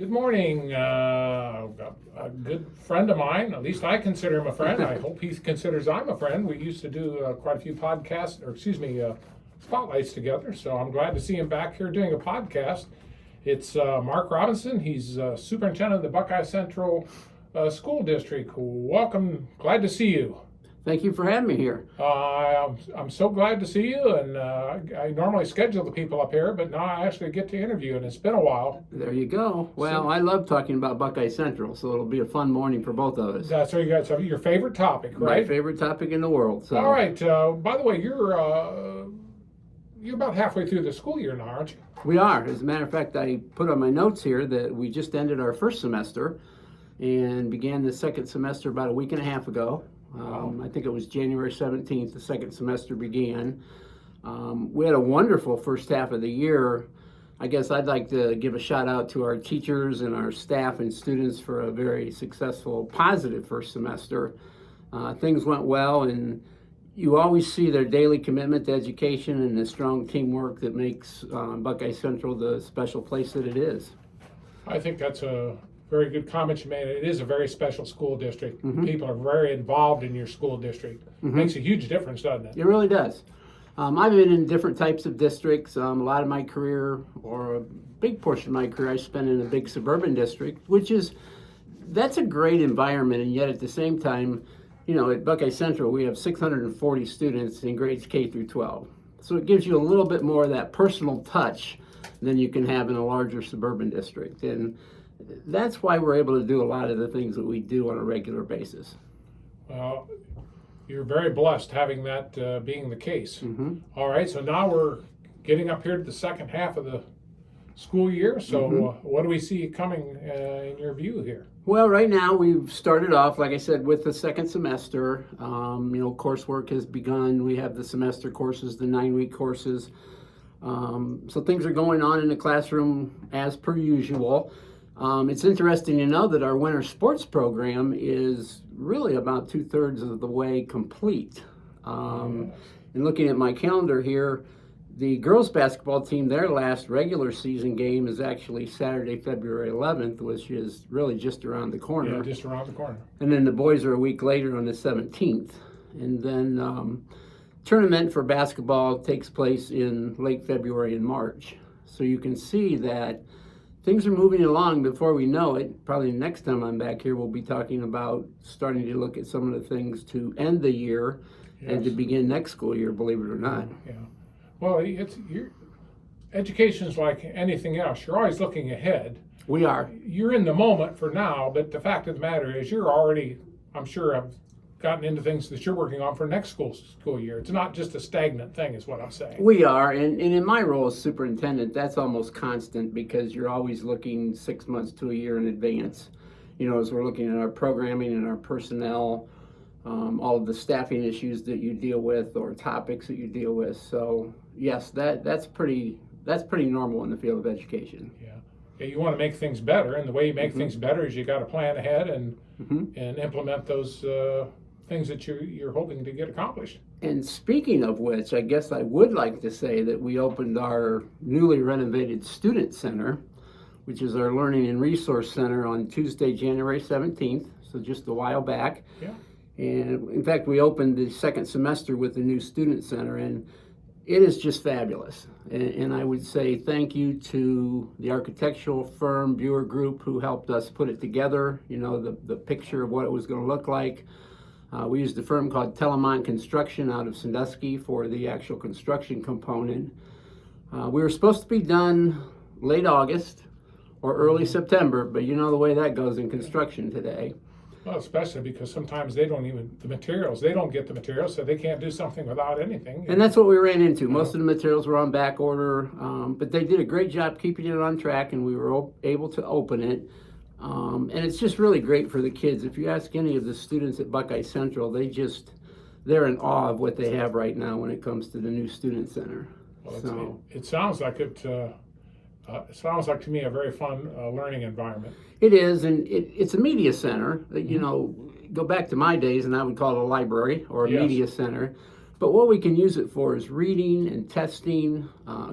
Good morning. A good friend of mine, at least I consider him a friend. I hope he considers I'm a friend. We used to do quite a few podcasts, spotlights together. So I'm glad to see him back here doing a podcast. It's Mark Robinson. He's superintendent of the Buckeye Central School District. Welcome. Glad to see you. Thank you for having me here. I'm so glad to see you, and I normally schedule the people up here, but now I actually get to interview, and it's been a while. There you go. Well, I love talking about Buckeye Central, so it'll be a fun morning for both of us. So you got your favorite topic, right? My favorite topic in the world. So. All right. By the way, you're about halfway through the school year now, aren't you? We are. As a matter of fact, I put on my notes here that we just ended our first semester and began the second semester about a week and a half ago. I think it was January 17th, the second semester began. We had a wonderful first half of the year. I guess I'd like to give a shout out to our teachers and our staff and students for a very successful, positive first semester. Things went well, and you always see their daily commitment to education and the strong teamwork that makes Buckeye Central the special place that it is. I think that's a very good comment you made. It is a very special school district. Mm-hmm. People are very involved in your school district. Mm-hmm. Makes a huge difference, doesn't it? It really does. I've been in different types of districts. A lot of my career, or a big portion of my career, I spent in a big suburban district, that's a great environment, and yet at the same time, at Buckeye Central, we have 640 students in grades K through 12. So it gives you a little bit more of that personal touch than you can have in a larger suburban district. And that's why we're able to do a lot of the things that we do on a regular basis. Well, you're very blessed having that being the case. Mm-hmm. All right, so now we're getting up here to the second half of the school year. So what do we see coming in your view here? Well, right now we've started off, like I said, with the second semester. Coursework has begun. We have the semester courses, the 9-week courses. So things are going on in the classroom as per usual. It's interesting to know that our winter sports program is really about 2/3 of the way complete. And looking at my calendar here, the girls basketball team, their last regular season game is actually Saturday, February 11th, which is really just around the corner. Yeah, just around the corner. And then the boys are a week later on the 17th. And then tournament for basketball takes place in late February and March. So you can see that things are moving along. Before we know it, probably next time I'm back here, we'll be talking about starting to look at some of the things to end the year and to begin next school year, believe it or not. Yeah. Well, education's like anything else. You're always looking ahead. We are. You're in the moment for now, but the fact of the matter is you're already, I'm sure, have gotten into things that you're working on for next school year. It's not just a stagnant thing, is what I'm saying. We are, and in my role as superintendent, that's almost constant because you're always looking 6 months to a year in advance. As we're looking at our programming and our personnel, all of the staffing issues that you deal with or topics that you deal with. So yes, that's pretty normal in the field of education. Yeah, you want to make things better, and the way you make things better is you got to plan ahead and implement those things that you're hoping to get accomplished. And speaking of which, I guess I would like to say that we opened our newly renovated Student Center, which is our Learning and Resource Center, on Tuesday, January 17th, so just a while back. Yeah. And in fact, we opened the second semester with the new Student Center, and it is just fabulous. And I would say thank you to the architectural firm, Buer Group, who helped us put it together, the picture of what it was going to look like. We used a firm called Telemont Construction out of Sandusky for the actual construction component. We were supposed to be done late August or early September, but you know the way that goes in construction today. Well, especially because sometimes they don't get the materials, so they can't do something without anything. And that's what we ran into. Most of the materials were on back order, but they did a great job keeping it on track, and we were able to open it. And it's just really great for the kids. If you ask any of the students at Buckeye Central, they're in awe of what they have right now when it comes to the new Student Center. Well, it sounds like it sounds like to me a very fun learning environment. It is, and it's a media center. Go back to my days, and I would call it a library or a media center. But what we can use it for is reading and testing.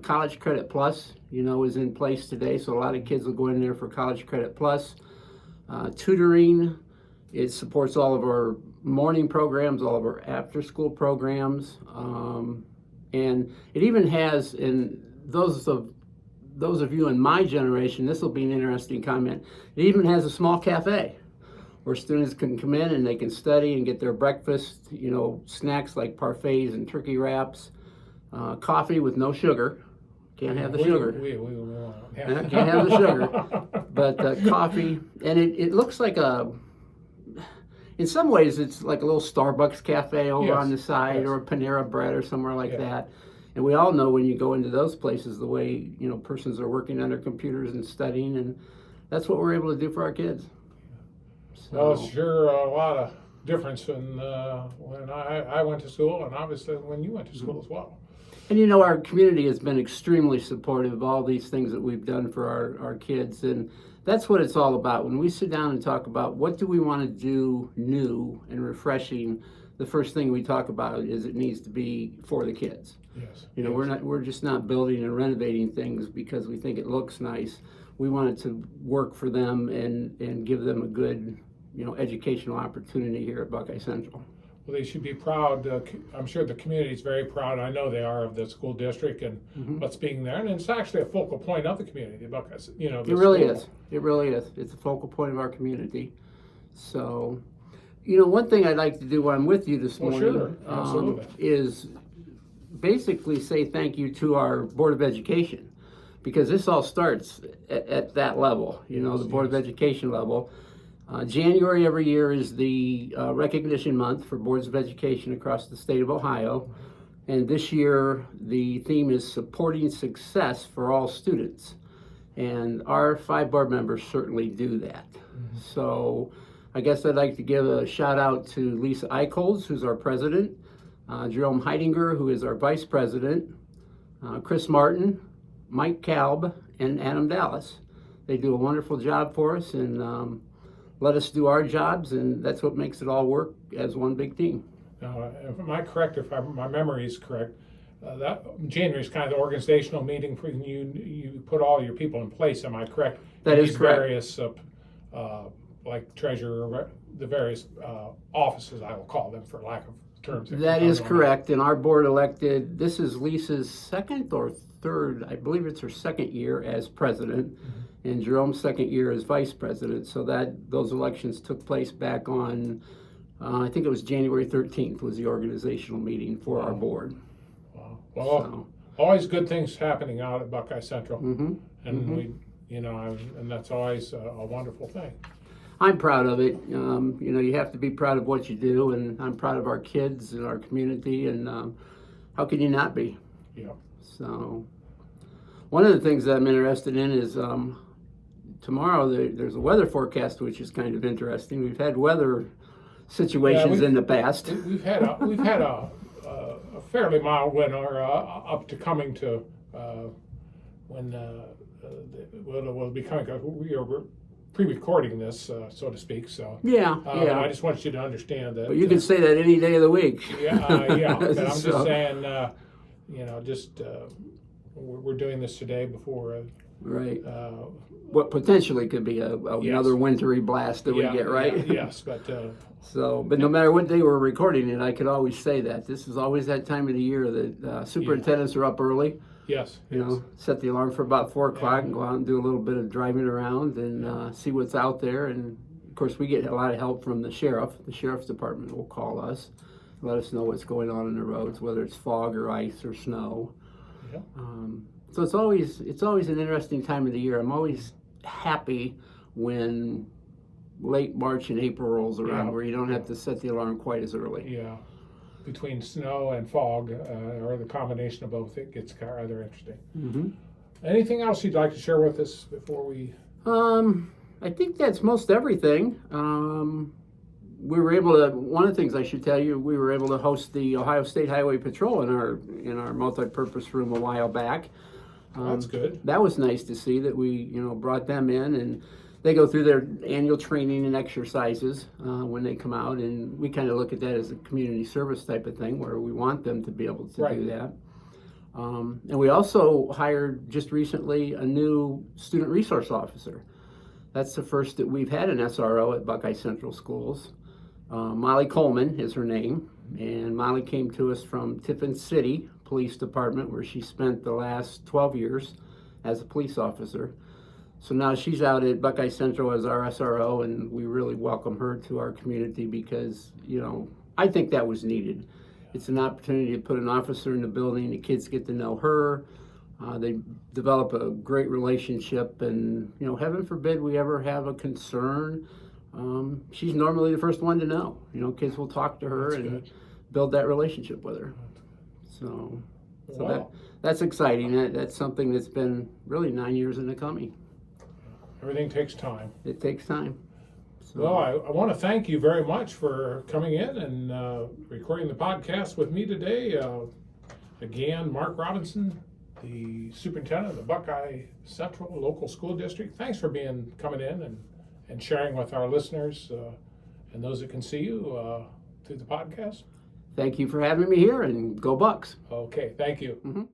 College Credit Plus, is in place today, so a lot of kids will go in there for College Credit Plus. Tutoring, it supports all of our morning programs, all of our after-school programs, and it even has, in those of you in my generation, this will be an interesting comment, it even has a small cafe where students can come in and they can study and get their breakfast, snacks like parfaits and turkey wraps, coffee with no sugar. Can't have the sugar. Can't have the sugar. But coffee, and it looks like in some ways it's like a little Starbucks cafe over on the side, or a Panera Bread or somewhere like that. And we all know when you go into those places, the way, persons are working on their computers and studying, and that's what we're able to do for our kids. So, well, it's sure a lot of difference when I went to school, and obviously when you went to school as well. And our community has been extremely supportive of all these things that we've done for our kids, and that's what it's all about. When we sit down and talk about what do we want to do new and refreshing, the first thing we talk about is it needs to be for the kids. Yes. We're just not building and renovating things because we think it looks nice. We want it to work for them and give them a good, educational opportunity here at Buckeye Central. Well, they should be proud. I'm sure the community is very proud. I know they are of the school district and what's being there, and it's actually a focal point of the community. Buckeyes, it really is. It really is. It's a focal point of our community. So, one thing I'd like to do while I'm with you this morning is basically say thank you to our Board of Education, because this all starts at that level. The Board of Education level. January every year is the recognition month for boards of education across the state of Ohio. And this year, the theme is supporting success for all students. And our 5 board members certainly do that. So I guess I'd like to give a shout out to Lisa Eichholz, who's our president, Jerome Heidinger, who is our vice president, Chris Martin, Mike Kalb, and Adam Dallas. They do a wonderful job for us, and let us do our jobs, and that's what makes it all work as one big team. Now, am I correct, if my memory is correct, that January is kind of the organizational meeting for you put all your people in place, am I correct? That is correct. Various, like treasurer, the various offices, I will call them for lack of terms. That is correct, and our board elected, this is Lisa's second or third, I believe it's her second year as president, and Jerome's second year as vice president, so those elections took place back on, I think it was January 13th was the organizational meeting for our board. Wow. Well, always good things happening out at Buckeye Central, and we, and that's always a wonderful thing. I'm proud of it. You have to be proud of what you do, and I'm proud of our kids and our community, and how can you not be? Yeah. So, one of the things that I'm interested in is tomorrow there's a weather forecast, which is kind of interesting. We've had weather situations in the past. We've had a fairly mild winter up to coming to when will be coming. We are pre-recording this, so to speak. So yeah. I just want you to understand that. But you can say that any day of the week. Yeah. But I'm just saying, we're doing this today before. Right. What potentially could be another wintry blast that we get, right? Yes, but. But no matter what day we're recording it, I could always say that. This is always that time of the year that superintendents are up early. Yes. Set the alarm for about 4 o'clock and go out and do a little bit of driving around and see what's out there. And of course, we get a lot of help from the sheriff. The sheriff's department will call us, let us know what's going on in the roads, whether it's fog or ice or snow. Yeah. So it's always an interesting time of the year. I'm always happy when late March and April rolls around, where you don't have to set the alarm quite as early. Yeah. Between snow and fog, or the combination of both, it gets rather interesting. Anything else you'd like to share with us before we? I think that's most everything. We were able to. One of the things I should tell you, we were able to host the Ohio State Highway Patrol in our multi-purpose room a while back. That's good. That was nice to see that we brought them in, and they go through their annual training and exercises when they come out, and we kind of look at that as a community service type of thing where we want them to be able to Right. do that. And we also hired just recently a new student resource officer. That's the first that we've had an SRO at Buckeye Central Schools. Molly Coleman is her name, and Molly came to us from Tiffin City Police Department, where she spent the last 12 years as a police officer. So now she's out at Buckeye Central as our SRO, and we really welcome her to our community because, I think that was needed. It's an opportunity to put an officer in the building, the kids get to know her, they develop a great relationship, and, heaven forbid we ever have a concern. She's normally the first one to know. Kids will talk to her That's and good. build that relationship with her. So Wow. that's exciting. That's something that's been really 9 years in the coming. Everything takes time. It takes time. So, Well, I want to thank you very much for coming in and recording the podcast with me today. Again, Mark Robinson, the superintendent of the Buckeye Central Local School District. Thanks for coming in and sharing with our listeners and those that can see you through the podcast. thank you for having me here, and go Bucks. Okay, thank you. Mhm.